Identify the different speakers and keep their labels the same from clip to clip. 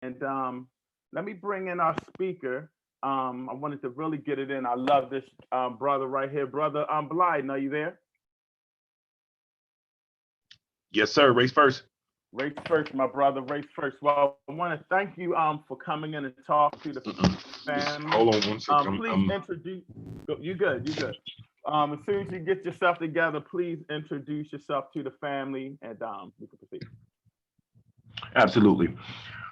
Speaker 1: And let me bring in our speaker. I wanted to really get it in. I love this brother right here. Brother Blyden, are you there?
Speaker 2: Yes, sir. Race first.
Speaker 1: Race first, my brother. Race first. Well, I want to thank you for coming in and talk to the
Speaker 2: Just
Speaker 1: family.
Speaker 2: hold on one second.
Speaker 1: Please introduce. You good? You good? As soon as you get yourself together, please introduce yourself to the family, and we can proceed.
Speaker 2: Absolutely.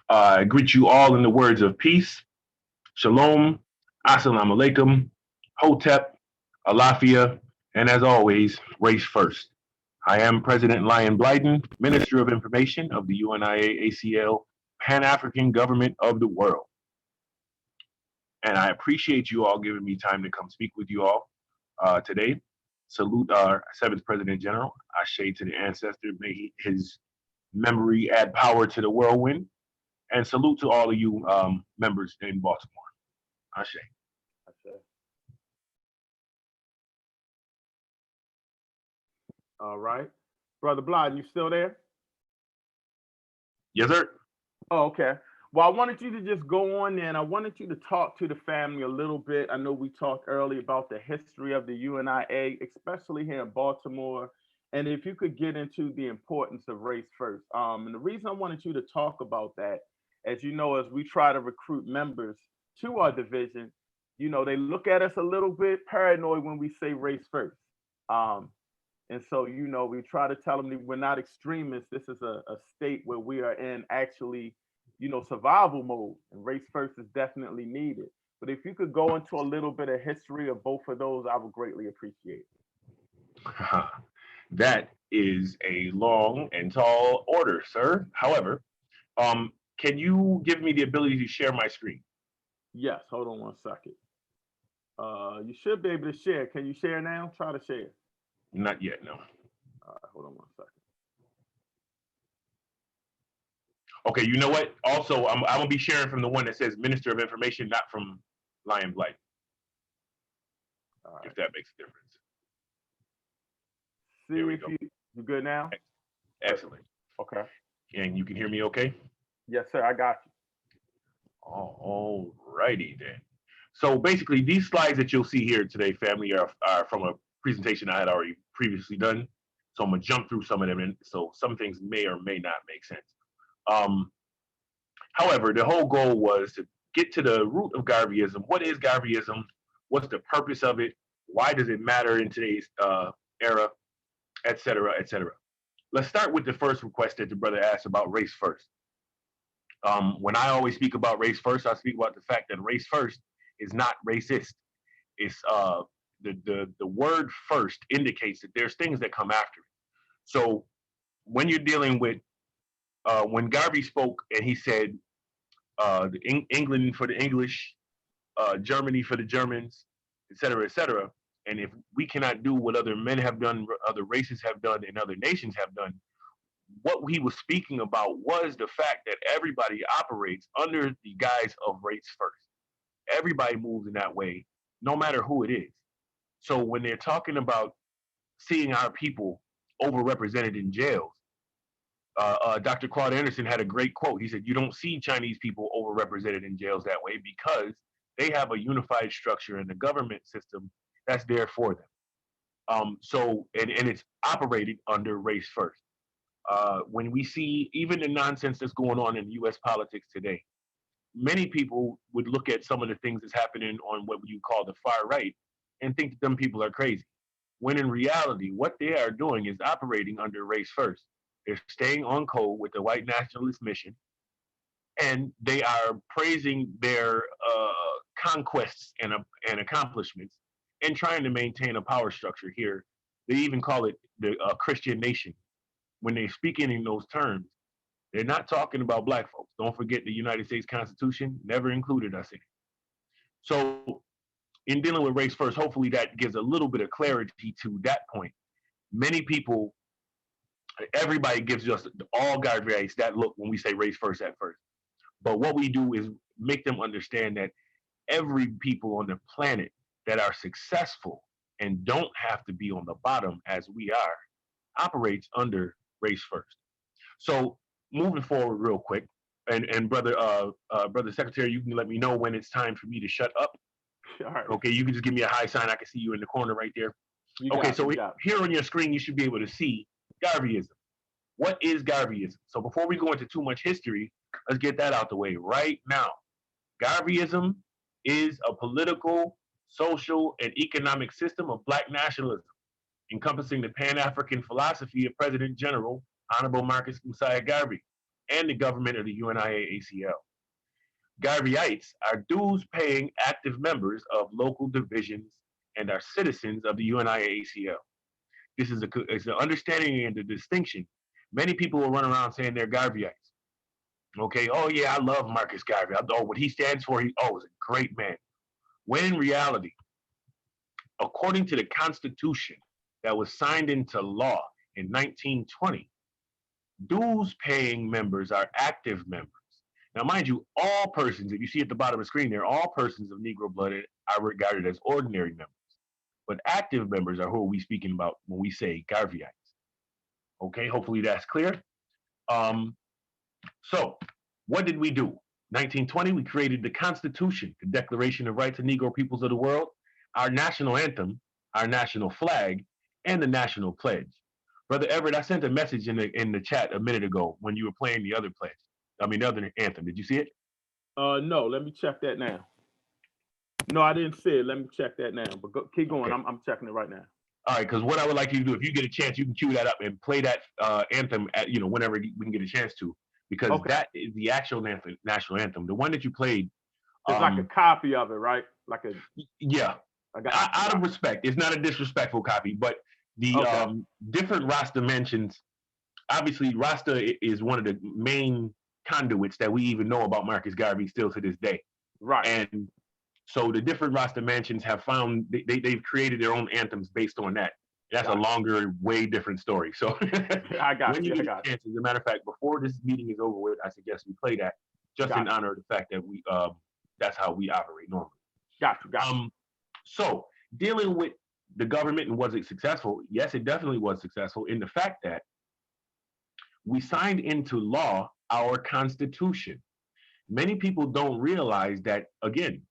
Speaker 2: I greet you all in the words of peace, shalom, assalamu alaikum, hotep, alafia, and as always, race first. I am President Lyon Blyden, Minister of Information of the Unia-Acl Pan-African Government of the World. And I appreciate you all giving me time to come speak with you all today. Salute our seventh President General, Ashe to the ancestor, may his memory add power to the whirlwind. And salute to all of you members in Baltimore. Ashe.
Speaker 1: Okay. All right, brother Blyden, you still there?
Speaker 2: Yes, sir.
Speaker 1: Oh, okay. Well, I wanted you to just go on there, and I wanted you to talk to the family a little bit. I know we talked earlier about the history of the UNIA, especially here in Baltimore, and if you could get into the importance of race first. And the reason I wanted you to talk about that, as you know, as we try to recruit members to our division, they look at us a little bit paranoid when we say race first. Um, and so, we try to tell them that we're not extremists. This is a state where we are in actually, survival mode, and race first is definitely needed. But if you could go into a little bit of history of both of those, I would greatly appreciate
Speaker 2: That is a long and tall order, sir. However, can you give me the ability to share my screen?
Speaker 1: Yes, hold on one second. You should be able to share. Can you share now? Try to share.
Speaker 2: Not yet, no.
Speaker 1: All right, hold on one second.
Speaker 2: Okay, you know what? Also, I'm gonna be sharing from the one that says Minister of Information, not from Lion Blight,
Speaker 1: All right.
Speaker 2: if that makes a difference.
Speaker 1: See
Speaker 2: There we
Speaker 1: if
Speaker 2: go.
Speaker 1: you good now?
Speaker 2: Excellent.
Speaker 1: Okay.
Speaker 2: And you can hear me okay?
Speaker 1: Yes, sir. I got you.
Speaker 2: All righty then. So basically, these slides that you'll see here today, family, are from a presentation I had already previously done. So I'm gonna jump through some of them, and so some things may or may not make sense. Um, However, the whole goal was to get to the root of Garveyism. What is Garveyism? What's the purpose of it? Why does it matter in today's era, et cetera, et cetera? Let's start with the first request that the brother asked about race first. When I always speak about race first, I speak about the fact that race first is not racist. It's the word first indicates that there's things that come after it. So when you're dealing with when Garvey spoke and he said England for the English, Germany for the Germans, et cetera, et cetera. And if we cannot do what other men have done, other races have done, and other nations have done, what he was speaking about was the fact that everybody operates under the guise of race first. Everybody moves in that way, no matter who it is. So when they're talking about seeing our people overrepresented in jails, Dr. Claude Anderson had a great quote. He said, "You don't see Chinese people overrepresented in jails that way because they have a unified structure in the government system that's there for them." And it's operated under race first. When we see even the nonsense that's going on in U.S. politics today, many people would look at some of the things that's happening on what you call the far right and think that them people are crazy. When in reality, what they are doing is operating under race first. They're staying on code with the white nationalist mission, and they are praising their conquests and accomplishments and trying to maintain a power structure here. They even call it the Christian nation. When they're speaking in those terms, they're not talking about black folks. Don't forget the United States Constitution never included us in it. So in dealing with race first, hopefully that gives a little bit of clarity to that point. Many people, everybody gives us all guardrails that look when we say race first at first. But what we do is make them understand that every people on the planet that are successful and don't have to be on the bottom as we are operates under race first. So moving forward real quick, and brother Secretary, you can let me know when it's time for me to shut up.
Speaker 1: All right.
Speaker 2: Okay, you can just give me a high sign. I can see you in the corner right there.
Speaker 1: You
Speaker 2: Okay,
Speaker 1: got it.
Speaker 2: so
Speaker 1: You got it.
Speaker 2: here on your screen, you should be able to see Garveyism. What is Garveyism? So before we go into too much history, let's get that out the way right now. Garveyism is a political, social, and economic system of black nationalism, encompassing the Pan-African philosophy of President General Honorable Marcus Messiah Garvey and the government of the Unia-Acl. Garveyites are dues-paying active members of local divisions and are citizens of the Unia-Acl. This is it's an understanding and a distinction. Many people will run around saying they're Garveyites. Okay, oh yeah, I love Marcus Garvey. Oh, what he stands for, he is a great man. When in reality, according to the Constitution that was signed into law in 1920, dues-paying members are active members. Now, mind you, all persons, if you see at the bottom of the screen there, all persons of Negro blood are regarded as ordinary members. But active members are who we speaking about when we say Garveyites. Okay, hopefully that's clear. So, what did we do? 1920, we created the Constitution, the Declaration of Rights of Negro Peoples of the World, our national anthem, our national flag, and the national pledge. Brother Everett, I sent a message in the chat a minute ago when you were playing the other pledge. I mean, the other anthem. Did you see it?
Speaker 1: No, let me check that now. No, I didn't see it. Let me check that now. But keep going.
Speaker 2: Okay.
Speaker 1: I'm checking it right now.
Speaker 2: All right, because what I would like you to do, if you get a chance, you can cue that up and play that anthem at, whenever we can get a chance to, because that is the actual national anthem. The one that you played.
Speaker 1: It's like a copy of it, right? Like a
Speaker 2: yeah. Out of respect, it's not a disrespectful copy, but the different Rasta mentions. Obviously, Rasta is one of the main conduits that we even know about Marcus Garvey still to this day.
Speaker 1: Right.
Speaker 2: And so the different Rasta mansions have found they've created their own anthems based on that. That's a longer, way different story. So
Speaker 1: I got
Speaker 2: when you get a chance, as a matter of fact, before this meeting is over with, I suggest we play that just in honor of the fact that we that's how we operate normally.
Speaker 1: Got you.
Speaker 2: So dealing with the government, and was it successful? Yes, it definitely was successful in the fact that we signed into law our Constitution. Many people don't realize that, again,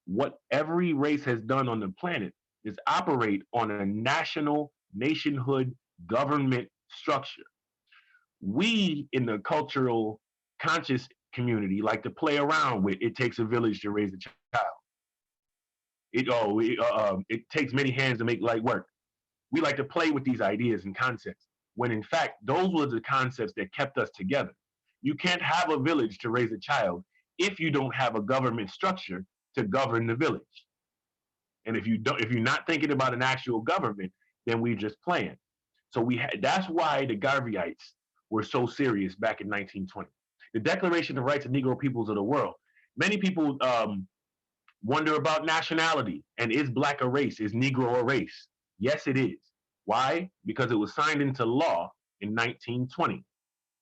Speaker 2: what every race has done on the planet is operate on a national, nationhood government structure. We in the cultural conscious community like to play around with it takes a village to raise a child. It takes many hands to make light work. We like to play with these ideas and concepts, when in fact, those were the concepts that kept us together. You can't have a village to raise a child if you don't have a government structure to govern the village. And if you're not thinking about an actual government, then we're just playing. So that's why the Garveyites were so serious back in 1920. The Declaration of Rights of Negro Peoples of the World. Many people wonder about nationality, and is black a race? Is Negro a race? Yes, it is. Why? Because it was signed into law in 1920.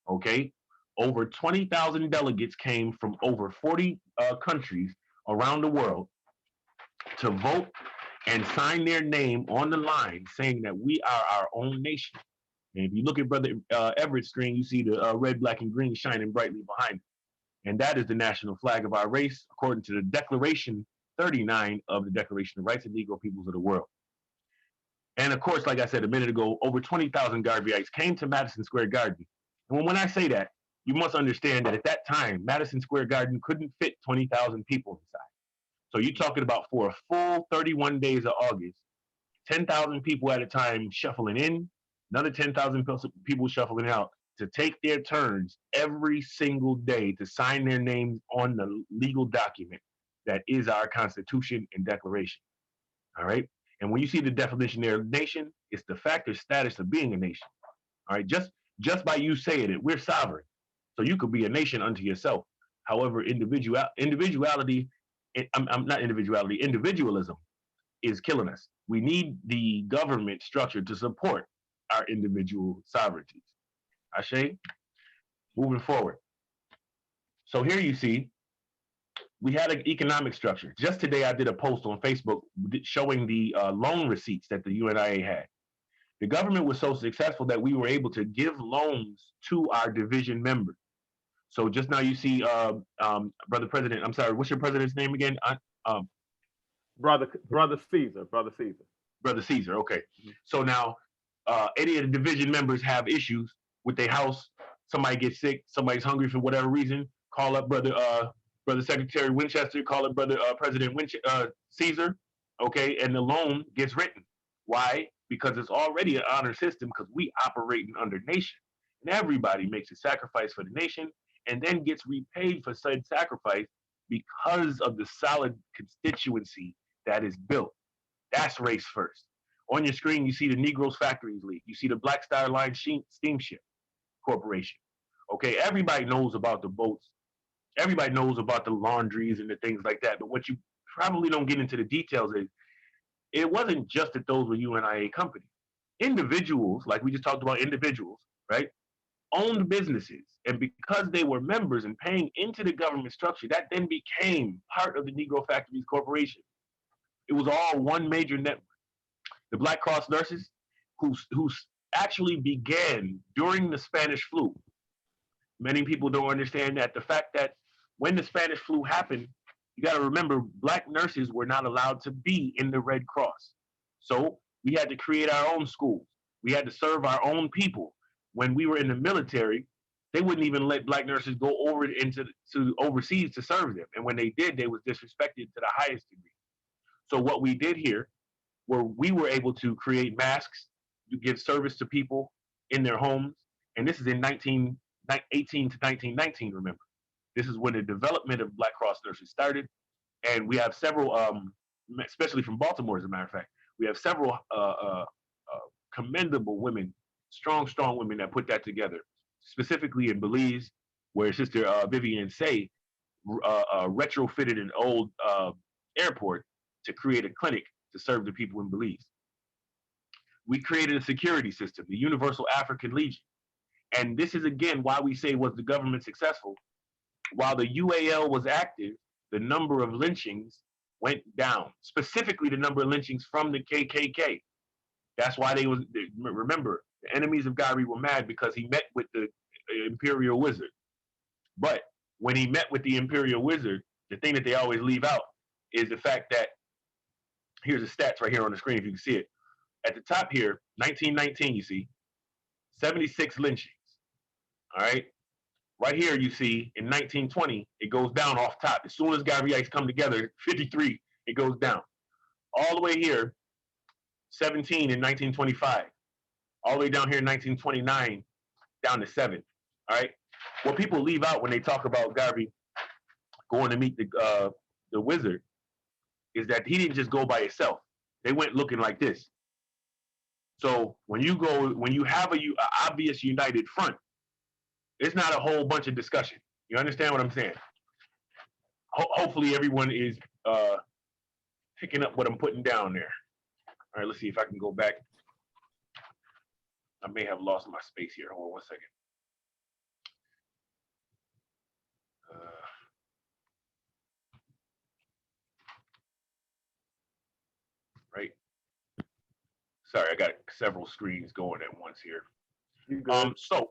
Speaker 2: Okay, over 20,000 delegates came from over 40 countries around the world to vote and sign their name on the line saying that we are our own nation. And if you look at Brother Everett's screen, you see the red, black, and green shining brightly behind it. And that is the national flag of our race, according to the Declaration 39 of the Declaration of Rights of Negro Peoples of the World. And of course, like I said a minute ago, over 20,000 Garveyites came to Madison Square Garden. And when I say that, you must understand that at that time, Madison Square Garden couldn't fit 20,000 people inside. So you're talking about for a full 31 days of August, 10,000 people at a time shuffling in, another 10,000 people shuffling out to take their turns every single day to sign their names on the legal document that is our Constitution and Declaration. All right. And when you see the definition there of nation, it's the fact or status of being a nation. All right. Just by you saying it, we're sovereign. So you could be a nation unto yourself. However, individualism is killing us. We need the government structure to support our individual sovereignties. Ashe, moving forward. So here you see, we had an economic structure. Just today, I did a post on Facebook showing the loan receipts that the UNIA had. The government was so successful that we were able to give loans to our division members. So just now you see, brother president. I'm sorry, what's your president's name again? Um,
Speaker 1: brother Caesar, brother Caesar.
Speaker 2: brother Caesar. Okay.
Speaker 1: Mhm.
Speaker 2: So now, any of the division members have issues with their house. Somebody gets sick. Somebody's hungry for whatever reason. Call up brother Secretary Winchester. Call up brother President Caesar. Okay, and the loan gets written. Why? Because it's already an honor system. Because we operating under nation, and everybody makes a sacrifice for the nation, and then gets repaid for said sacrifice because of the solid constituency that is built. That's race first. On your screen, you see the Negroes Factories League. You see the Black Star Line Steamship Corporation. Okay, everybody knows about the boats. Everybody knows about the laundries and the things like that. But what you probably don't get into the details is it wasn't just that those were UNIA companies. Individuals, like we just talked about individuals, right, owned businesses. And because they were members and paying into the government structure, that then became part of the Negro Factories Corporation. It was all one major network. The Black Cross nurses, who actually began during the Spanish flu. Many people don't understand that the fact that when the Spanish flu happened, you got to remember Black nurses were not allowed to be in the Red Cross. So we had to create our own schools. We had to serve our own people. When we were in the military, they wouldn't even let Black nurses go over to overseas to serve them. And when they did, they was disrespected to the highest degree. So what we did here, where we were able to create masks to give service to people in their homes. And this is in 1918 to 1919, remember. This is when the development of Black Cross nurses started. And we have several, especially from Baltimore, as a matter of fact, we have several commendable women, strong women that put that together, specifically in Belize, where Sister Vivian Say retrofitted an old airport to create a clinic to serve the people in Belize. We created a security system, the Universal African Legion. And this is, again, why we say was the government successful. While the UAL was active, the number of lynchings went down, specifically the number of lynchings from the KKK. That's why remember, the enemies of Gowrie were mad because he met with the Imperial Wizard. But when he met with the Imperial Wizard, the thing that they always leave out is the fact that, here's the stats right here on the screen if you can see it. At the top here, 1919, you see, 76 lynchings. All right. Right here, you see, in 1920, it goes down off top. As soon as Gowrieites come together, 53, it goes down. All the way here, 17 in 1925. All the way down here in 1929, down to 7. All right. What people leave out when they talk about Gowrie going to meet the wizard is that he didn't just go by himself. They went looking like this. So when you have a obvious united front, it's not a whole bunch of discussion. You understand what I'm saying? Hopefully everyone is picking up what I'm putting down there. All right, let's see if I can go back. I may have lost my space here. Hold on one second. Right. Sorry, I got several screens going at once here. So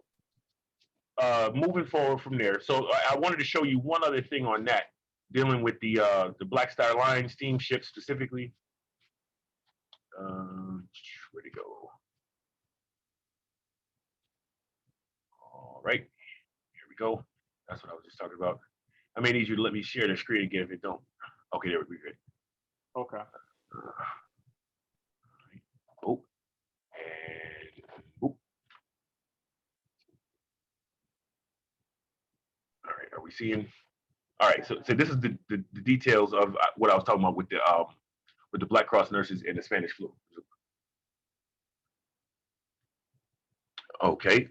Speaker 2: moving forward from there. So I wanted to show you one other thing on that, dealing with the Black Star Line steamship specifically. Where'd it go? All right, here we go. That's what I was just talking about. I may need you to let me share the screen again if it don't. Okay, there we go.
Speaker 1: Okay.
Speaker 2: Oh, and oh. All right, are we seeing? All right, so this is the details of what I was talking about with the Black Cross nurses and the Spanish flu. Okay.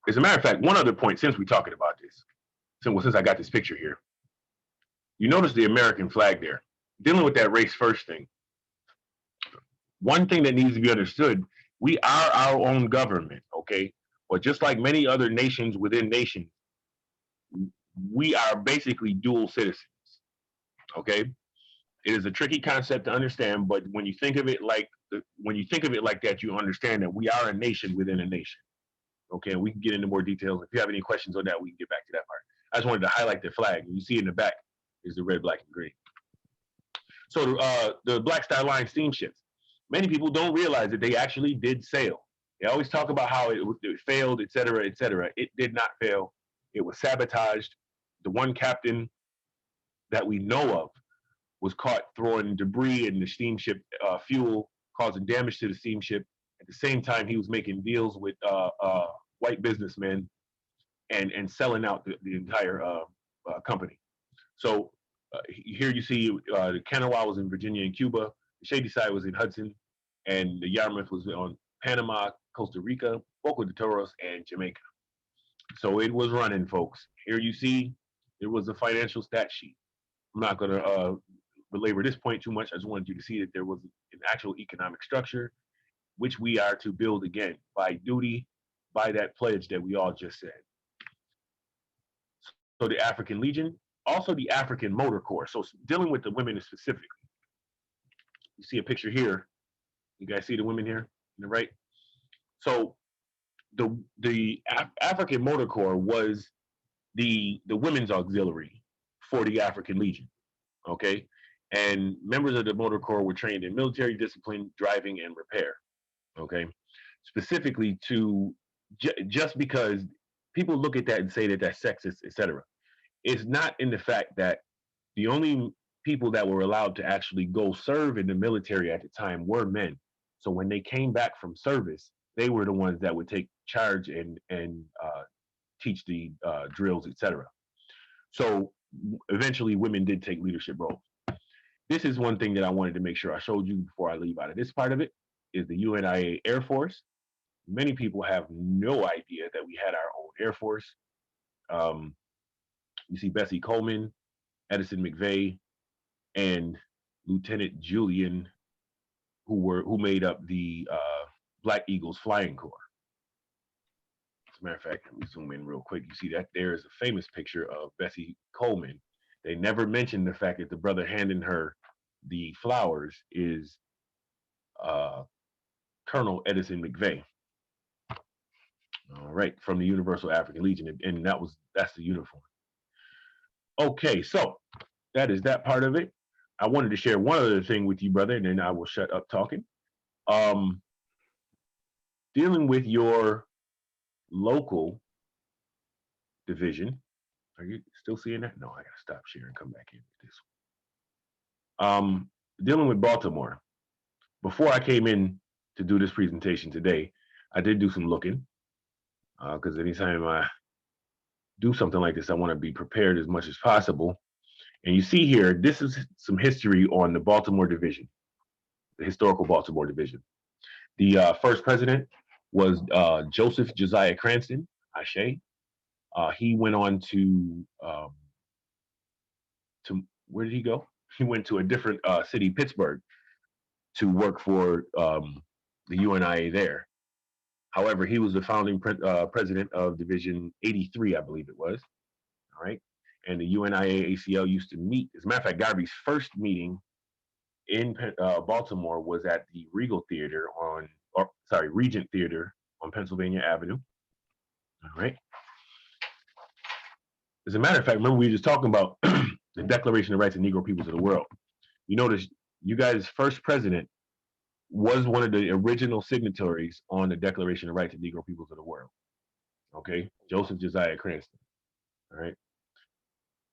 Speaker 2: As a matter of fact, one other point, since we're talking about this, since I got this picture here, you notice the American flag there. Dealing with that race first thing, one thing that needs to be understood, we are our own government, okay? But just like many other nations within nations, we are basically dual citizens, okay? It is a tricky concept to understand, but when you think of it like that, you understand that we are a nation within a nation. Okay, we can get into more details. If you have any questions on that, we can get back to that part. I just wanted to highlight the flag. You see in the back is the red, black, and green. So the Black Star Line steamships, many people don't realize that they actually did sail. They always talk about how it failed, et cetera, et cetera. It did not fail. It was sabotaged. The one captain that we know of was caught throwing debris in the steamship fuel, causing damage to the steamship. At the same time, he was making deals with white businessmen and selling out the entire company. So here you see the Kanawha was in Virginia and Cuba, the Shady Side was in Hudson, and the Yarmouth was on Panama, Costa Rica, Boca de Toros, and Jamaica. So it was running, folks. Here you see there was a financial stat sheet. I'm not going to belabor this point too much. I just wanted you to see that there was an actual economic structure, which we are to build again by duty, by that pledge that we all just said. So the African Legion, also the African Motor Corps. So dealing with the women specifically. You see a picture here. You guys see the women here on the right? So the African Motor Corps was the women's auxiliary for the African Legion, okay? And members of the Motor Corps were trained in military discipline, driving, and repair, okay? Specifically to, just because people look at that and say that that's sexist, etc. It's not in the fact that the only people that were allowed to actually go serve in the military at the time were men. So when they came back from service, they were the ones that would take charge and teach the drills, etc. So eventually women did take leadership roles. This is one thing that I wanted to make sure I showed you before I leave out of this part of it, is the UNIA Air Force. Many people have no idea that we had our own Air Force. You see Bessie Coleman, Edison McVeigh, and Lieutenant Julian, who made up the Black Eagles Flying Corps. As a matter of fact, let me zoom in real quick. You see that there is a famous picture of Bessie Coleman. They never mentioned the fact that the brother handing her the flowers is Colonel Edison McVeigh. All right, from the Universal African Legion, and that's the uniform. Okay, so that is that part of it. I wanted to share one other thing with you, brother, and then I will shut up talking. Dealing with your local division. Are you still seeing that? No, I gotta stop sharing and come back in with this one. Dealing with Baltimore. Before I came in to do this presentation today, I did do some looking, because anytime I do something like this, I want to be prepared as much as possible. And you see here, this is some history on the Baltimore division, the historical Baltimore division. The first president was Joseph Josiah Cranston, Ashe. He went on to where did he go? He went to a different city, Pittsburgh, to work for the UNIA there. However, he was the founding president of Division 83, I believe it was. All right. And the UNIA ACL used to meet. As a matter of fact, Garvey's first meeting in Baltimore was at the Regent Theater on Pennsylvania Avenue. All right. As a matter of fact, remember we were just talking about the Declaration of Rights of Negro Peoples of the World. You notice you guys' first president was one of the original signatories on the Declaration of Rights of Negro Peoples of the World. Okay, Joseph Josiah Cranston. All right.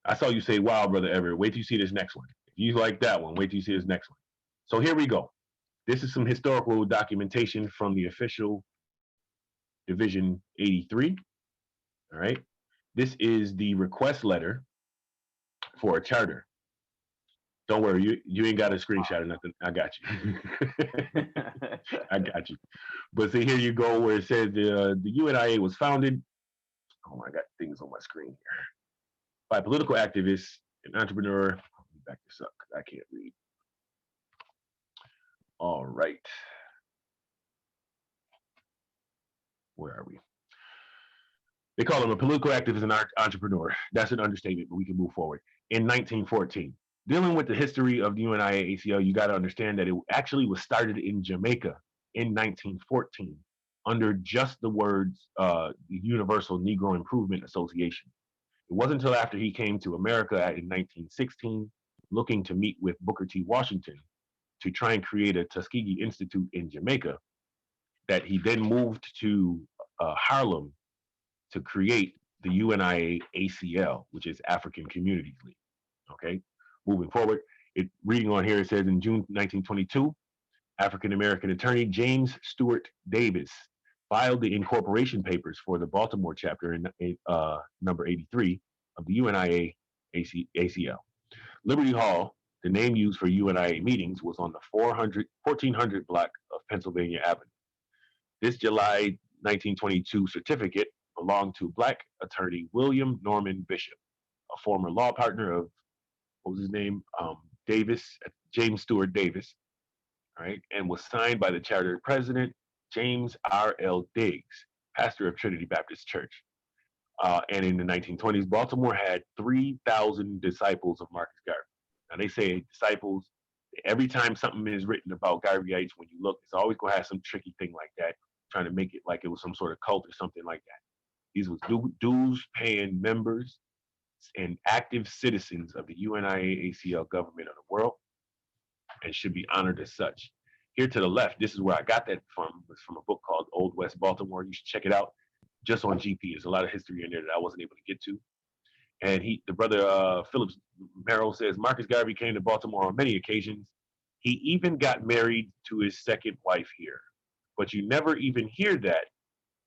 Speaker 2: I saw you say, wow, Brother Everett, wait till you see this next one. If you like that one, wait till you see this next one. So here we go. This is some historical documentation from the official Division 83. All right. This is the request letter for a charter. Don't worry, you ain't got a screenshot or nothing. I got you. I got you. But see, here you go where it says the UNIA was founded. Oh, I got things on my screen here. By political activists and entrepreneur. Let me back this up because I can't read. All right. Where are we? They call him a political activist and entrepreneur. That's an understatement, but we can move forward. In 1914. Dealing with the history of the UNIA ACL, you got to understand that it actually was started in Jamaica in 1914 under just the words the Universal Negro Improvement Association. It wasn't until after he came to America in 1916, looking to meet with Booker T. Washington to try and create a Tuskegee Institute in Jamaica, that he then moved to Harlem to create the UNIA-ACL, which is African Communities League. Okay, moving forward, reading on here, it says in June 1922, African American attorney James Stewart Davis filed the incorporation papers for the Baltimore chapter in number 83 of the UNIA-ACL. Liberty Hall, the name used for UNIA meetings, was on the 1400 block of Pennsylvania Avenue. This July 1922 certificate belonged to Black attorney William Norman Bishop, a former law partner of, what was his name? Davis, James Stewart Davis, right? And was signed by the charter president, James R.L. Diggs, pastor of Trinity Baptist Church. And in the 1920s, Baltimore had 3,000 disciples of Marcus Garvey. Now they say disciples, every time something is written about Garveyites, when you look, it's always going to have some tricky thing like that, trying to make it like it was some sort of cult or something like that. These was dues-paying members and active citizens of the UNIA-ACL government of the world, and should be honored as such. Here to the left, this is where I got that from. It's from a book called Old West Baltimore. You should check it out. Just on GP, there's a lot of history in there that I wasn't able to get to. And the brother Phillips Merrill says Marcus Garvey came to Baltimore on many occasions. He even got married to his second wife here. But you never even hear that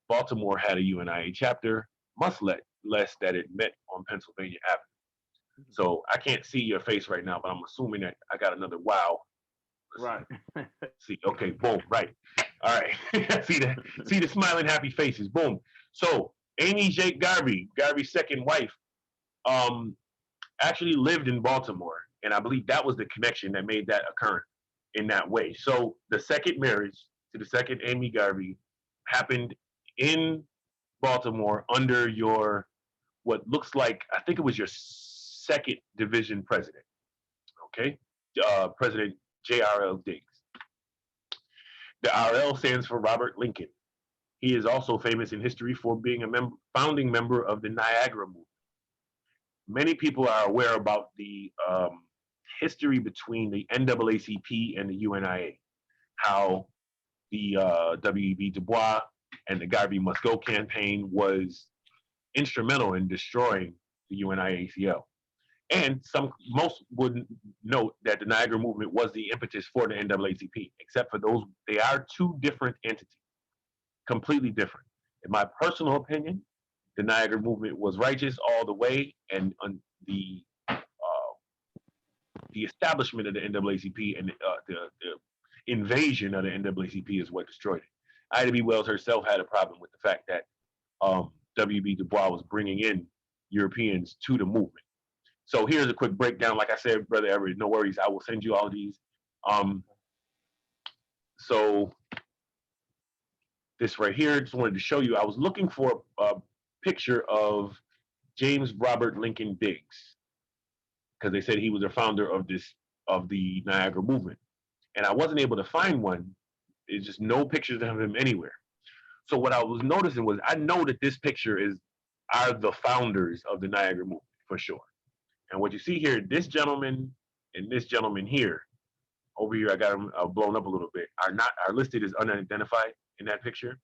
Speaker 2: Baltimore had a UNIA chapter, much less that it met on Pennsylvania Avenue. So I can't see your face right now, but I'm assuming that I got another wow.
Speaker 1: Right.
Speaker 2: See, okay, boom, right. All right. see the smiling happy faces. Boom. So Amy Jake Garvey, Garvey's second wife, actually lived in Baltimore. And I believe that was the connection that made that occur in that way. So the second marriage to the second Amy Garvey happened in Baltimore under your, what looks like, I think it was your second division president, okay? President J.R.L. Diggs. The RL stands for Robert Lincoln. He is also famous in history for being a founding member of the Niagara movement. Many people are aware about the history between the NAACP and the UNIA, how the W.E.B. Du Bois and the Garvey Must Go campaign was instrumental in destroying the UNIA-ACL. And most would note that the Niagara movement was the impetus for the NAACP, except for those, they are two different entities, completely different. In my personal opinion, the Niagara movement was righteous all the way, and the establishment of the NAACP and the invasion of the NAACP is what destroyed it. Ida B. Wells herself had a problem with the fact that W.B. Du Bois was bringing in Europeans to the movement. So here's a quick breakdown. Like I said, Brother Everett, no worries. I will send you all these. So this right here, just wanted to show you. I was looking for a picture of James Robert Lincoln Diggs, because they said he was the founder of the Niagara movement. And I wasn't able to find one. There's just no pictures of him anywhere. So what I was noticing was, I know that this picture are the founders of the Niagara movement for sure. And what you see here, this gentleman and this gentleman here, over here, I got them blown up a little bit, are listed as unidentified in that picture.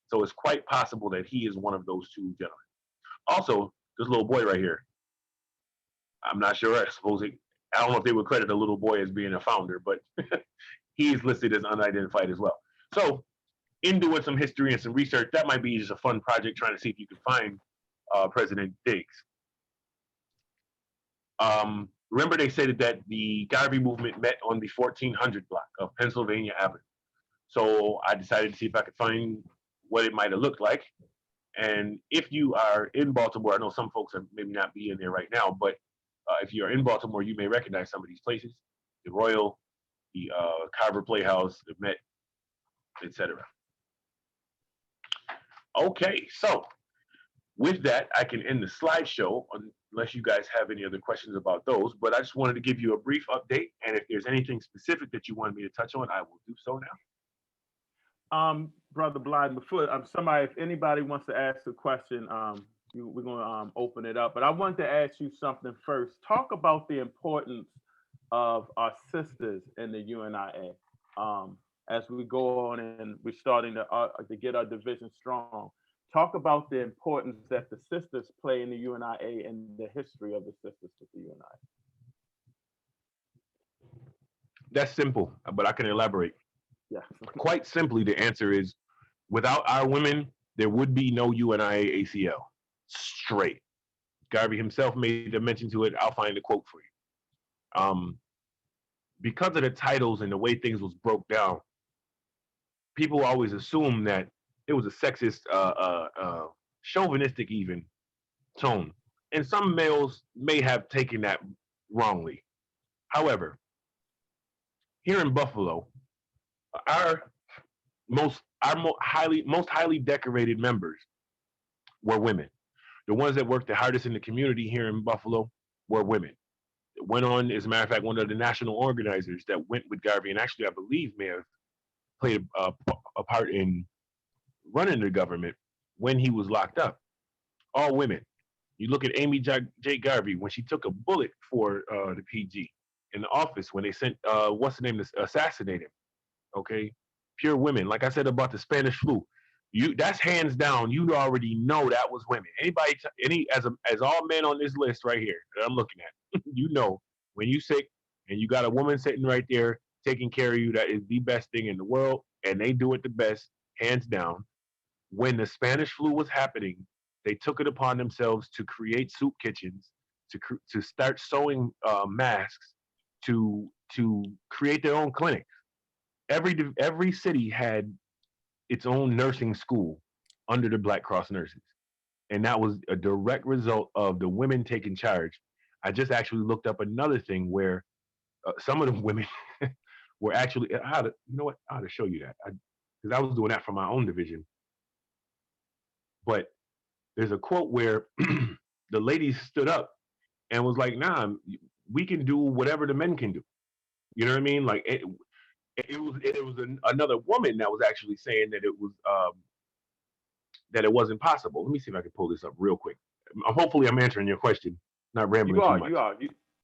Speaker 2: So it's quite possible that he is one of those two gentlemen. Also, this little boy right here, I'm not sure. I don't know if they would credit the little boy as being a founder, but he's listed as unidentified as well. So in doing some history and some research, that might be just a fun project, trying to see if you can find President Diggs. Remember, they said that the Garvey movement met on the 1400 block of Pennsylvania Avenue. So I decided to see if I could find what it might have looked like. And if you are in Baltimore, I know some folks are maybe not be in there right now, but if you're in Baltimore, you may recognize some of these places: the Royal, the Carver Playhouse, the Met, etc. Okay, so with that, I can end the slideshow unless you guys have any other questions about those. But I just wanted to give you a brief update, and if there's anything specific that you want me to touch on, I will do so now.
Speaker 1: Brother Blyden, before if anybody wants to ask a question, we're going to open it up. But I wanted to ask you something first. Talk about the importance of our sisters in the UNIA. As we go on and we're starting to get our division strong. Talk about the importance that the sisters play in the UNIA and the history of the sisters with the UNIA.
Speaker 2: That's simple, but I can elaborate.
Speaker 1: Yeah.
Speaker 2: Quite simply, the answer is without our women, there would be no UNIA-ACL. Straight. Garvey himself made a mention to it. I'll find the quote for you. Because of the titles and the way things was broke down, people always assume that it was a sexist, chauvinistic even tone. And some males may have taken that wrongly. However, here in Buffalo, our most highly decorated members were women. The ones that worked the hardest in the community here in Buffalo were women. It went on, as a matter of fact, one of the national organizers that went with Garvey, and actually I believe may have played a part in running the government when he was locked up. All women. You look at Amy J. Garvey when she took a bullet for the PG in the office when they sent what's the name to assassinate him. Okay, pure women. Like I said about the Spanish flu, that's hands down. You already know that was women. Anybody, as all men on this list right here that I'm looking at, you know when you sick and you got a woman sitting right there taking care of you, that is the best thing in the world, and they do it the best, hands down. When the Spanish flu was happening, they took it upon themselves to create soup kitchens, to start sewing masks, to create their own clinic. Every city had its own nursing school under the Black Cross nurses, and that was a direct result of the women taking charge. I just actually looked up another thing where some of the women were actually. You know what? I ought to show you that because I was doing that for my own division. But there's a quote where the ladies stood up and was like, "Nah, we can do whatever the men can do." You know what I mean? Like another woman that was actually saying that it wasn't possible. Let me see if I can pull this up real quick. Hopefully, I'm answering your question, not rambling too much.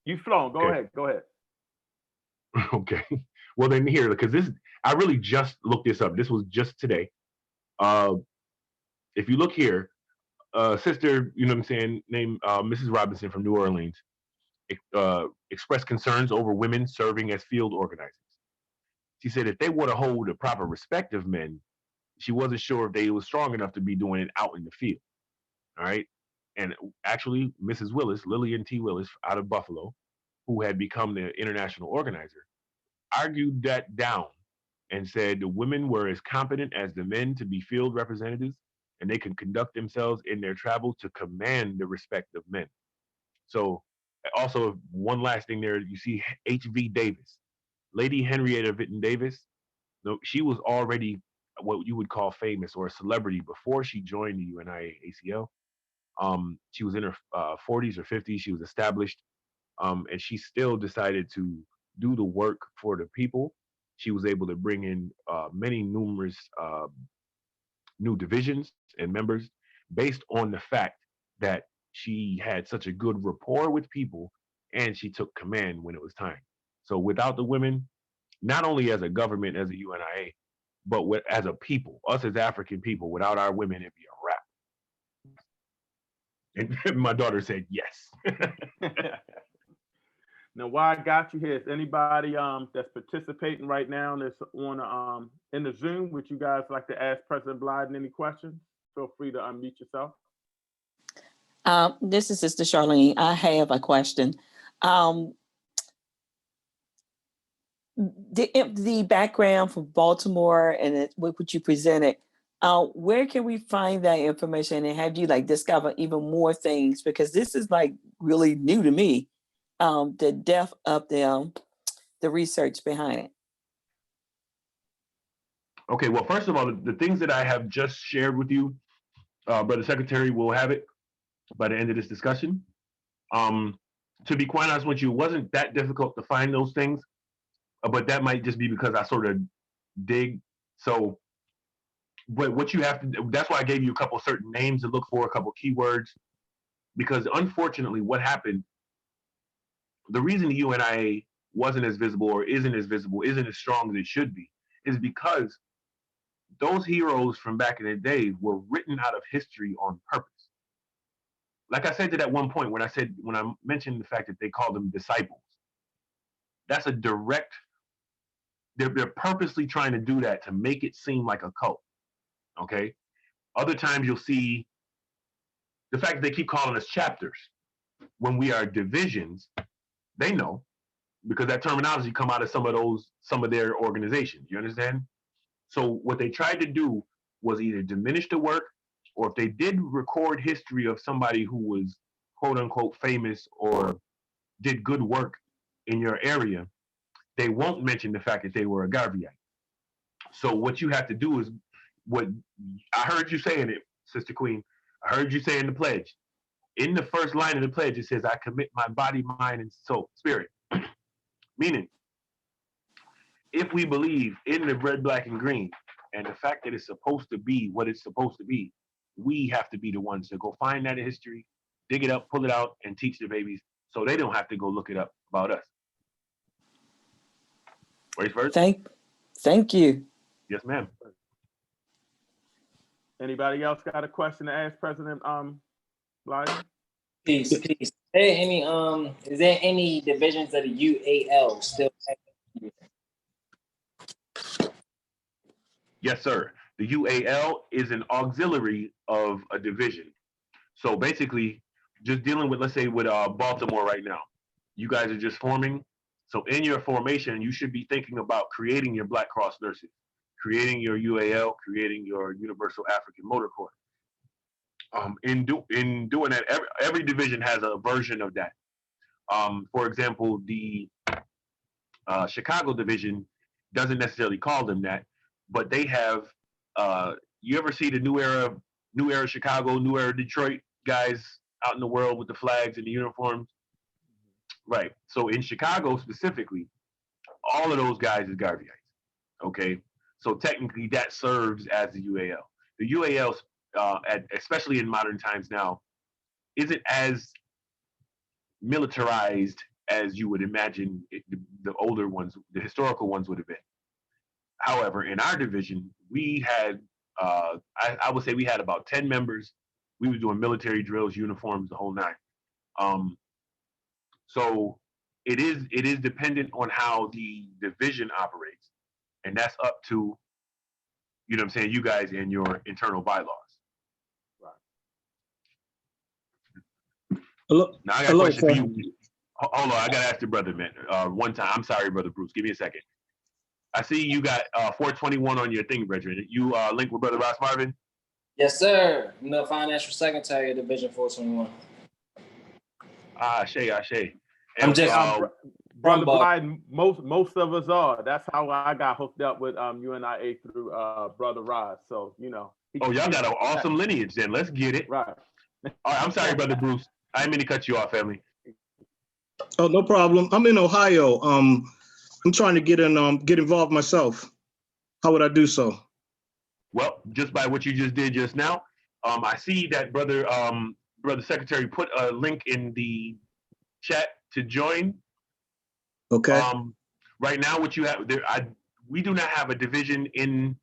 Speaker 1: You flown. Go ahead.
Speaker 2: Okay. Well, then here, because I really just looked this up. This was just today. If you look here, sister, you know what I'm saying, named Mrs. Robinson from New Orleans, expressed concerns over women serving as field organizers. She said if they were to hold the proper respect of men, she wasn't sure if they were strong enough to be doing it out in the field. All right. And actually, Mrs. Willis, Lillian T. Willis out of Buffalo, who had become the international organizer, argued that down and said the women were as competent as the men to be field representatives and they could conduct themselves in their travel to command the respect of men. So also one last thing there, you see H.V. Davis, Lady Henrietta Vinton Davis. No, she was already what you would call famous or a celebrity before she joined the UNIA-ACL. She was in her 40s or 50s. She was established, and she still decided to do the work for the people. She was able to bring in numerous new divisions and members based on the fact that she had such a good rapport with people and she took command when it was time. So without the women, not only as a government, as a UNIA, but as a people, us as African people, without our women, it'd be a wrap. And my daughter said yes.
Speaker 1: Now, while I got you here, is anybody that's participating right now that's on in the Zoom, would you guys like to ask President Blyden any questions? Feel free to unmute yourself.
Speaker 3: This is Sister Charlene. I have a question. The background for Baltimore and what you presented, where can we find that information and have you discover even more things? Because this is really new to me, the depth of the research behind it.
Speaker 2: Okay, well, first of all, the things that I have just shared with you, Brother Secretary will have it by the end of this discussion. To be quite honest with you, it wasn't that difficult to find those things, but that might just be because I sort of dig. So But what you have to do, that's why I gave you a couple certain names to look for, a couple keywords, because unfortunately what happened, the reason the UNIA wasn't as visible or isn't as visible, isn't as strong as it should be, is because those heroes from back in the day were written out of history on purpose. Like I said to that one point when I mentioned the fact that they called them disciples, that's a direct, they're purposely trying to do that to make it seem like a cult. Okay. Other times you'll see the fact that they keep calling us chapters when we are divisions. They know, because that terminology come out of some of their organizations. You understand? So what they tried to do was either diminish the work, or if they did record history of somebody who was quote unquote famous or did good work in your area, they won't mention the fact that they were a Garveyite. So what you have to do is, what I heard you saying it, Sister Queen, I heard you saying the pledge. In the first line of the pledge, it says, I commit my body, mind, and soul, spirit. Meaning, if we believe in the red, black, and green, and the fact that it's supposed to be what it's supposed to be, we have to be the ones to go find that in history, dig it up, pull it out, and teach the babies so they don't have to go look it up about us. Ready first?
Speaker 3: Thank you.
Speaker 2: Yes, ma'am.
Speaker 1: Anybody else got a question to ask President Blyden?
Speaker 4: Peace, peace. Is there any divisions of the UAL still active?
Speaker 2: Yes, sir. The UAL is an auxiliary of a division. So basically, just dealing with, let's say, with Baltimore right now, you guys are just forming. So in your formation, you should be thinking about creating your Black Cross nurses, creating your UAL, creating your Universal African Motor Corps. In doing that, every division has a version of that. For example, the Chicago division doesn't necessarily call them that, but they have. You ever see the New Era Chicago, New Era Detroit guys out in the world with the flags and the uniforms? Right. So in Chicago specifically, all of those guys is Garveyites. Okay. So technically, that serves as the UAL. The UAL, especially in modern times now, isn't as militarized as you would imagine the older ones, the historical ones would have been. However, in our division, we had, I would say we had about 10 members. We were doing military drills, uniforms, the whole nine. So it is dependent on how the division operates. And that's up to, you know what I'm saying, you guys and your internal bylaws.
Speaker 5: Hello.
Speaker 2: Now I got a question for you. Hold on, I gotta ask the brother, man. One time. I'm sorry, Brother Bruce. Give me a second. I see you got 421 on your thing, brethren. You link with Brother Ross Marvin?
Speaker 4: Yes, sir. I'm the financial secretary of Division 421.
Speaker 2: Shay.
Speaker 4: I'm just
Speaker 1: Brother Blyden, most of us are. That's how I got hooked up with UNIA through Brother Ross. So, you know.
Speaker 2: Oh, y'all got an awesome lineage then. Let's get it.
Speaker 1: Right.
Speaker 2: All right, I'm sorry, Brother Bruce. I didn't mean to cut you off, family.
Speaker 5: Oh, no problem. I'm in Ohio. I'm trying to get involved myself. How would I do so?
Speaker 2: Well, just by what you just did just now, I see that Brother Secretary put a link in the chat to join.
Speaker 5: Okay.
Speaker 2: Right now, what you have there, we do not have a division in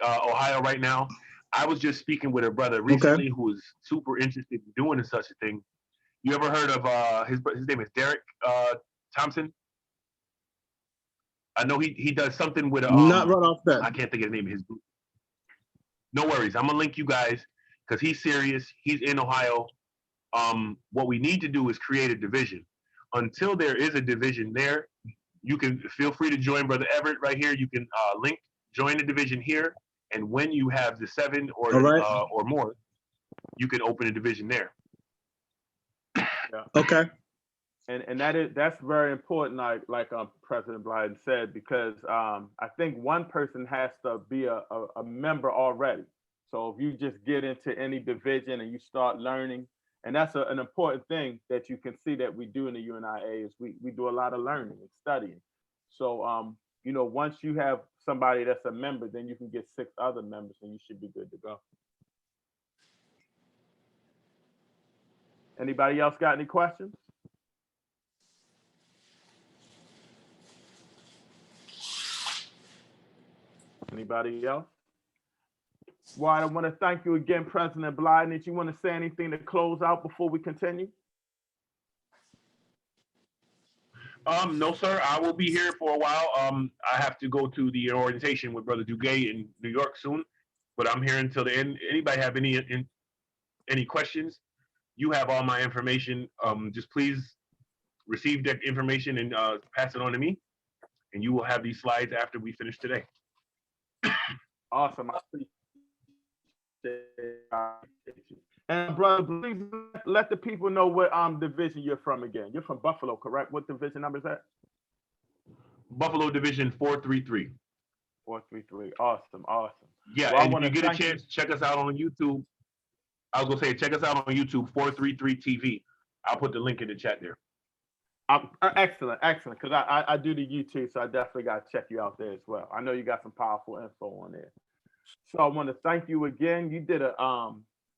Speaker 2: Ohio right now. I was just speaking with a brother recently who was super interested in doing such a thing. You ever heard of his name is Derek Thompson? I know he does something with
Speaker 5: not right off that.
Speaker 2: I can't think of the name of his group. No worries. I'm gonna link you guys because he's serious. He's in Ohio. What we need to do is create a division. Until there is a division there, you can feel free to join Brother Everett right here. You can join the division here, and when you have the 7 or more, you can open a division there.
Speaker 1: Yeah.
Speaker 5: Okay.
Speaker 1: And that's very important, like President Blyden said, because I think one person has to be a member already. So if you just get into any division and you start learning, and that's an important thing that you can see that we do in the UNIA is we do a lot of learning and studying. So you know, once you have somebody that's a member, then you can get 6 other members and you should be good to go. Anybody else got any questions? Anybody else? Well, I want to thank you again, President Blyden. Did you want to say anything to close out before we continue?
Speaker 2: No, sir. I will be here for a while. I have to go to the orientation with Brother Duguay in New York soon, but I'm here until the end. Anybody have any questions? You have all my information. Just please receive that information and pass it on to me, and you will have these slides after we finish today.
Speaker 1: Awesome. I appreciate it. And brother, please let the people know what division you're from again. You're from Buffalo, correct? What division number is that?
Speaker 2: Buffalo Division 433.
Speaker 1: 433. Awesome, awesome.
Speaker 2: Yeah,
Speaker 1: well,
Speaker 2: and if you get a chance, check us out on YouTube. I was gonna say, check us out on YouTube, 433 TV. I'll put the link in the chat there.
Speaker 1: Excellent, excellent. Because I do the YouTube, so I definitely got to check you out there as well. I know you got some powerful info on there. So I want to thank you again. You did a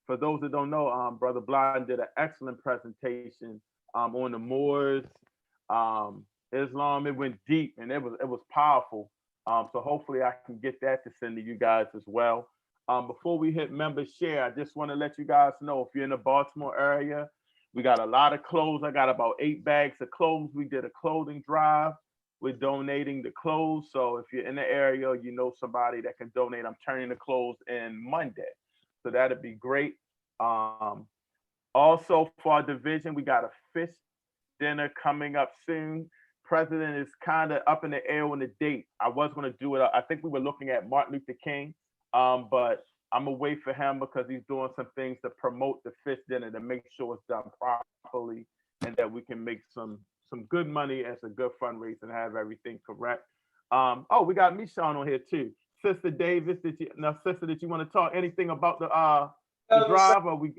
Speaker 1: for those that don't know, Brother Blyden did an excellent presentation on the Moors, Islam. It went deep and it was powerful. So hopefully I can get that to send to you guys as well. Before we hit members share, I just want to let you guys know, if you're in the Baltimore area, we got a lot of clothes. I got about 8 bags of clothes. We did a clothing drive. We're donating the clothes. So if you're in the area, you know somebody that can donate. I'm turning the clothes in Monday. So that'd be great. Also for our division, we got a fish dinner coming up soon. President is kind of up in the air on the date. I was going to do it. I think we were looking at Martin Luther King, but I'm gonna wait for him because he's doing some things to promote the fish dinner to make sure it's done properly and that we can make some good money as a good fundraiser and have everything correct. Oh, we got Michonne on here too. Sister Davis, did you want to talk anything about the drive? Or we?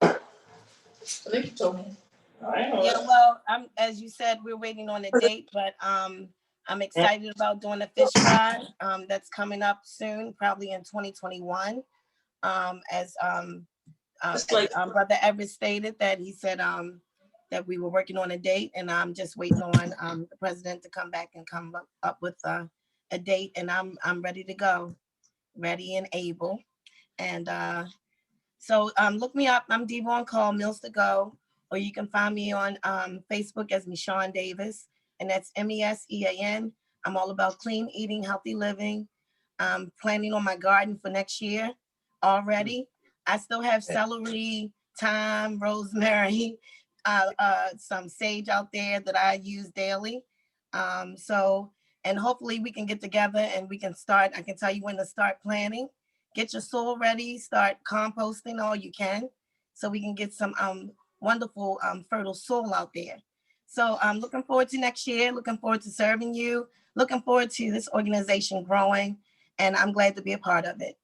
Speaker 6: I think you told me.
Speaker 7: Yeah, well, as you said, we're waiting on a date, but I'm excited about doing a fish fry that's coming up soon, probably in 2021. As Brother Everett stated, that he said that we were working on a date, and I'm just waiting on the president to come back and come up with a date, and I'm ready to go, ready and able. And so look me up. I'm Devon Call, Meals to Go, or you can find me on Facebook as Michonne Davis, and that's MESEAN. I'm all about clean eating, healthy living. I'm planning on my garden for next year already. I still have celery, thyme, rosemary, some sage out there that I use daily. And hopefully we can get together and we can start. I can tell you when to start planting. Get your soil ready, start composting all you can, so we can get some wonderful fertile soil out there. So I'm looking forward to next year, looking forward to serving you, looking forward to this organization growing, and I'm glad to be a part of it.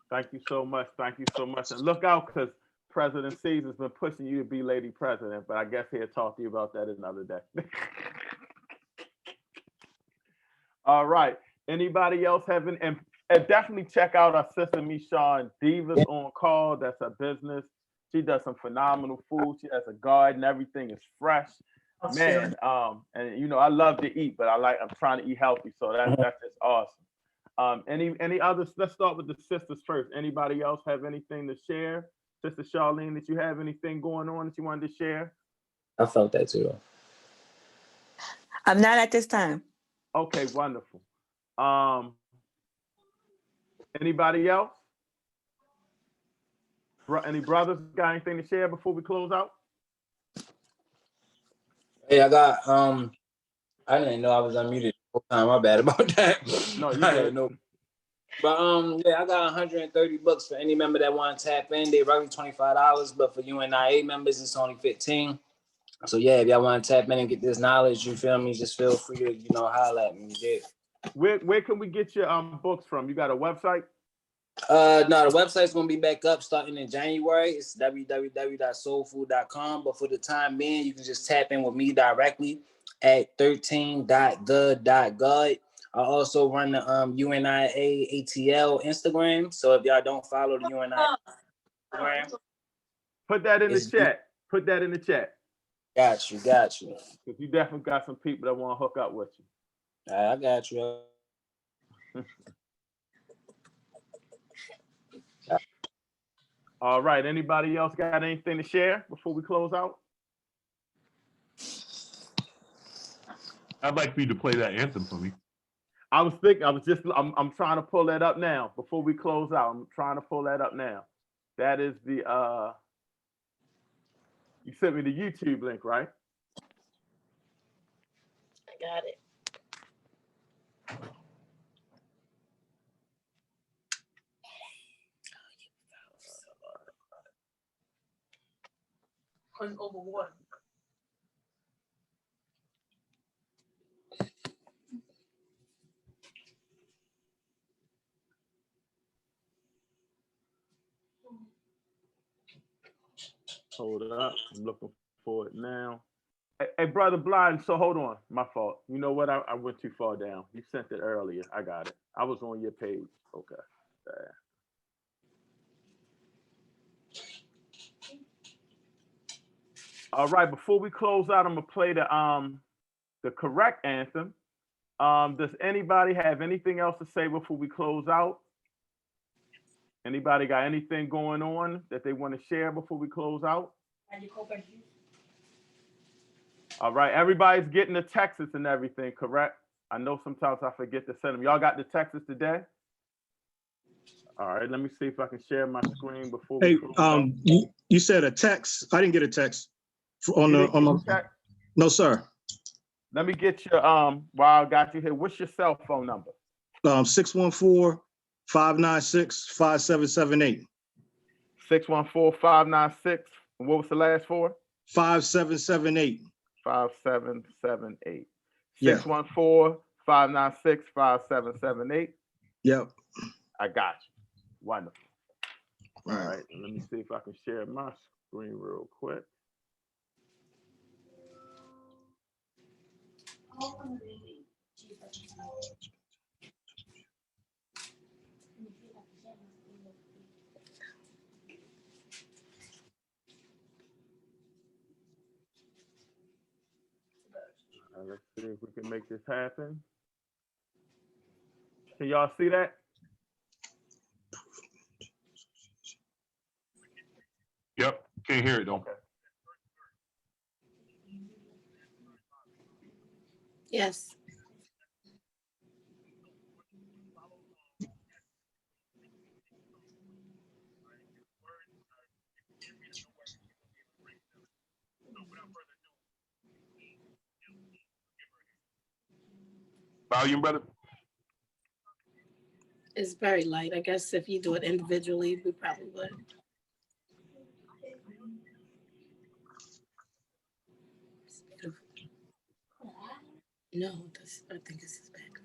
Speaker 1: Thank you so much. Thank you so much. And look out, because President Caesar's been pushing you to be Lady President, but I guess he'll talk to you about that another day. All right. Anybody else having, and definitely check out our sister Michonne Divas on Call. That's her business. She does some phenomenal food. She has a garden. Everything is fresh, man. And you know, I love to eat, but I'm trying to eat healthy, so that's just awesome. Any others? Let's start with the sisters first. Anybody else have anything to share? Sister Charlene, did you have anything going on that you wanted to share?
Speaker 4: I felt that too.
Speaker 3: I'm not at this time.
Speaker 1: Okay, wonderful. Anybody else? Any brothers got anything to share before we close out?
Speaker 4: Hey, I got I didn't know I was unmuted the whole time. My bad about that.
Speaker 1: No, you good.
Speaker 4: No. But yeah, I got $130 for any member that want to tap in. They roughly $25, but for UNIA members, it's only $15. So yeah, if y'all want to tap in and get this knowledge, you feel me? Just feel free to holler at me. Yeah.
Speaker 1: Where can we get your books from? You got a website?
Speaker 4: No, the website's gonna be back up starting in January. It's www.soulfood.com. But for the time being, you can just tap in with me directly. at 13.the.gov. I also run the Unia-Acl Instagram. So if y'all don't follow the Unia Instagram,
Speaker 1: Put that in the
Speaker 4: it's
Speaker 1: chat. Put that in the chat.
Speaker 4: got you.
Speaker 1: Because you definitely got some people that want to hook up with you.
Speaker 4: I got you.
Speaker 1: All right. Anybody else got anything to share before we close out?
Speaker 2: I'd like for you to play that anthem for me.
Speaker 1: I'm trying to pull that up now before we close out. I'm trying to pull that up now. That is the, you sent me the YouTube link, right?
Speaker 7: I got it.
Speaker 6: Over water.
Speaker 1: Hold it up. I'm looking for it now. Hey, Brother Blind, so hold on. My fault. You know what? I went too far down. You sent it earlier. I got it. I was on your page. Okay. There. All right. Before we close out, I'm gonna play the correct anthem. Does anybody have anything else to say before we close out? Anybody got anything going on that they want to share before we close out? All right, everybody's getting the texts and everything, correct? I know sometimes I forget to send them. Y'all got the texts today? All right, let me see if I can share my screen before we
Speaker 5: Hey,
Speaker 1: close out.
Speaker 5: you said a text. I didn't get a text on
Speaker 1: You
Speaker 5: the
Speaker 1: didn't get the text?
Speaker 5: No, sir.
Speaker 1: Let me get your while I got you here. What's your cell phone number?
Speaker 5: 614-596-5778.
Speaker 1: 614-596. What was the last four?
Speaker 5: 5778.
Speaker 1: 5778.
Speaker 5: Yeah.
Speaker 1: 614-596-5778.
Speaker 5: Yep.
Speaker 1: I got you. Wonderful.
Speaker 5: All
Speaker 1: right. Let me see if I can share my screen real quick. Let's see if we can make this happen. Can y'all see that?
Speaker 2: Yep, can't hear it though.
Speaker 1: Okay.
Speaker 7: Yes.
Speaker 2: Volume, brother?
Speaker 7: It's very light. I guess if you do it individually, we probably would. No, I think this is background.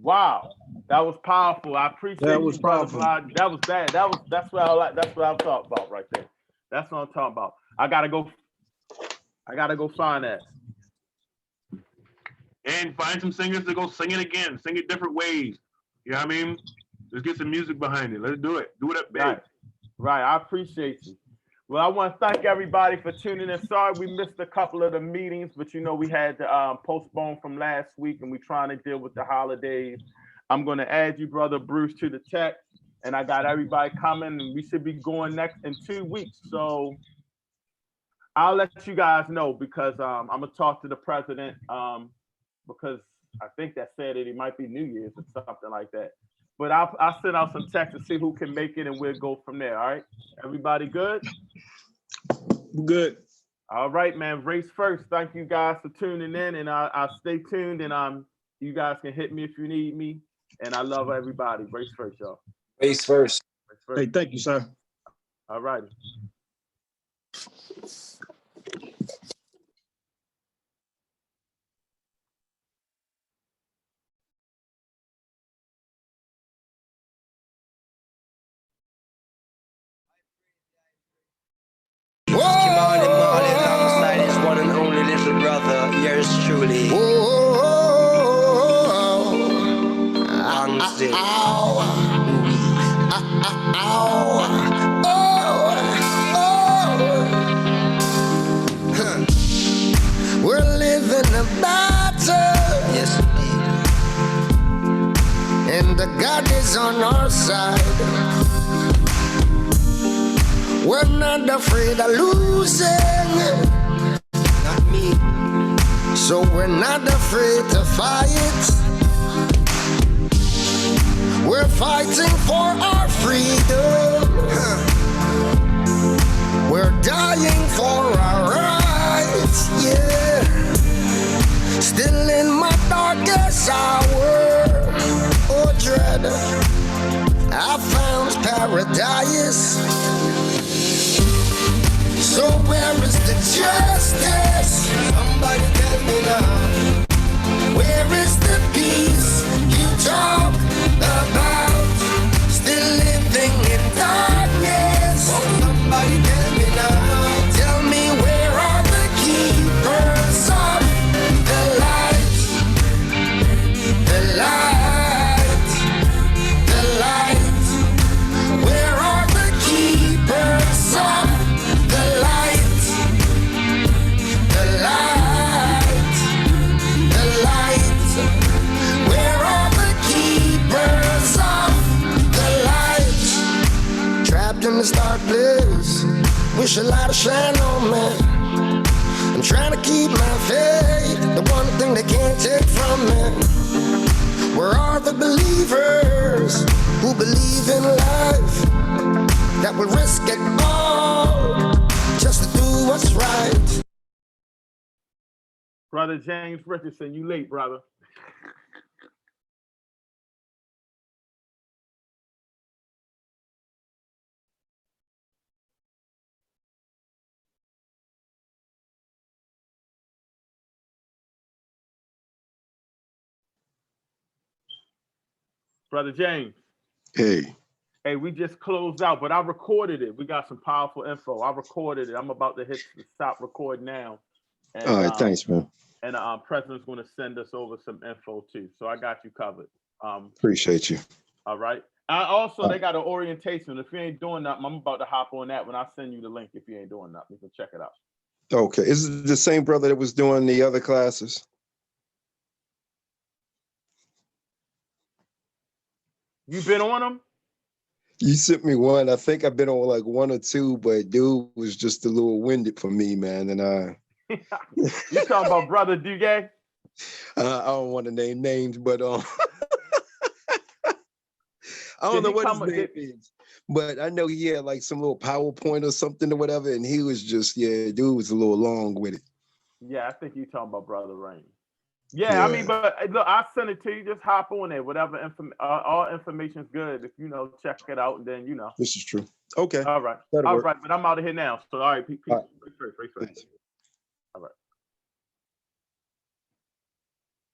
Speaker 1: Wow, that was powerful. I appreciate
Speaker 5: That was
Speaker 1: you, Brother
Speaker 5: powerful.
Speaker 1: Bly. That was bad. That's what I like. That's what I'm talking about right there. That's what I'm talking about. I gotta go find that.
Speaker 2: and find some singers to go sing it again, sing it different ways. You know what I mean? Let's get some music behind it. Let's do it. Do it up big.
Speaker 1: Right. I appreciate you. Well, I want to thank everybody for tuning in. Sorry we missed a couple of the meetings, but you know we had to postpone from last week, and we're trying to deal with the holidays. I'm going to add you, Brother Bruce, to the text, and I got everybody coming, and we should be going next in 2 weeks. So I'll let you guys know, because I'm going to talk to the president, because I think that Saturday might be New Year's or something like that. But I'll send out some texts to see who can make it, and we'll go from there. All right, everybody good?
Speaker 5: Good.
Speaker 1: All right, man. Race first. Thank you guys for tuning in, and I'll stay tuned. And you guys can hit me if you need me. And I love everybody. Race first, y'all.
Speaker 4: Race first.
Speaker 1: Race first.
Speaker 5: Hey, thank you, sir.
Speaker 1: All righty.
Speaker 8: Alongside his one and only little brother, yours truly.
Speaker 9: We're living a battle.
Speaker 8: Yes,
Speaker 9: And the God is on our side. We're not afraid of losing.
Speaker 8: not me.
Speaker 9: So we're not afraid to fight. We're fighting for our freedom. We're dying for our rights, yeah. Still in my darkest hour, oh dread, I found paradise. So where is the justice? Somebody tell me now. Where is the peace you talk about? Still living in darkness. Oh, somebody tell me now. Tell me, where are the keepers of the light? The light, the light. Where are the keepers of the light? The light, the light. Where are the keepers of the light? Trapped in this dark place, wish a light to shine on me. I'm trying to keep my faith, the one thing they can't take from me. Where are the believers who believe in life, that will risk it all just to do what's right?
Speaker 1: Brother James Richardson, you late, brother. Brother James.
Speaker 10: Hey.
Speaker 1: Hey, we just closed out, but I recorded it. We got some powerful info. I recorded it. I'm about to hit the stop record now. And,
Speaker 10: All right, thanks, man.
Speaker 1: And the president's going to send us over some info too. So I got you covered.
Speaker 10: Appreciate you.
Speaker 1: All right. Also, they got an orientation. If you ain't doing nothing, I'm about to hop on that when I send you the link. If you ain't doing nothing, you can check it out.
Speaker 10: Okay. Is it the same brother that was doing the other classes?
Speaker 1: You been on them?
Speaker 10: You sent me one. I think I've been on like one or two, but dude was just a little winded for me, man. And
Speaker 1: you talking about Brother Duguay?
Speaker 10: I don't want to name names, but I don't know what his name is. But I know he had like some little PowerPoint or something or whatever, and he was just, yeah, dude was a little long with it.
Speaker 1: Yeah, I think you talking about Brother Rain. Yeah, I mean, but look, I'll send it to you. Just hop on there. Whatever all information is good. If check it out, and then
Speaker 10: This is true. Okay.
Speaker 1: All right.
Speaker 10: That'll
Speaker 1: all
Speaker 10: work.
Speaker 1: right. But I'm out of here now. So all right, peace.
Speaker 10: All right.
Speaker 1: Peace.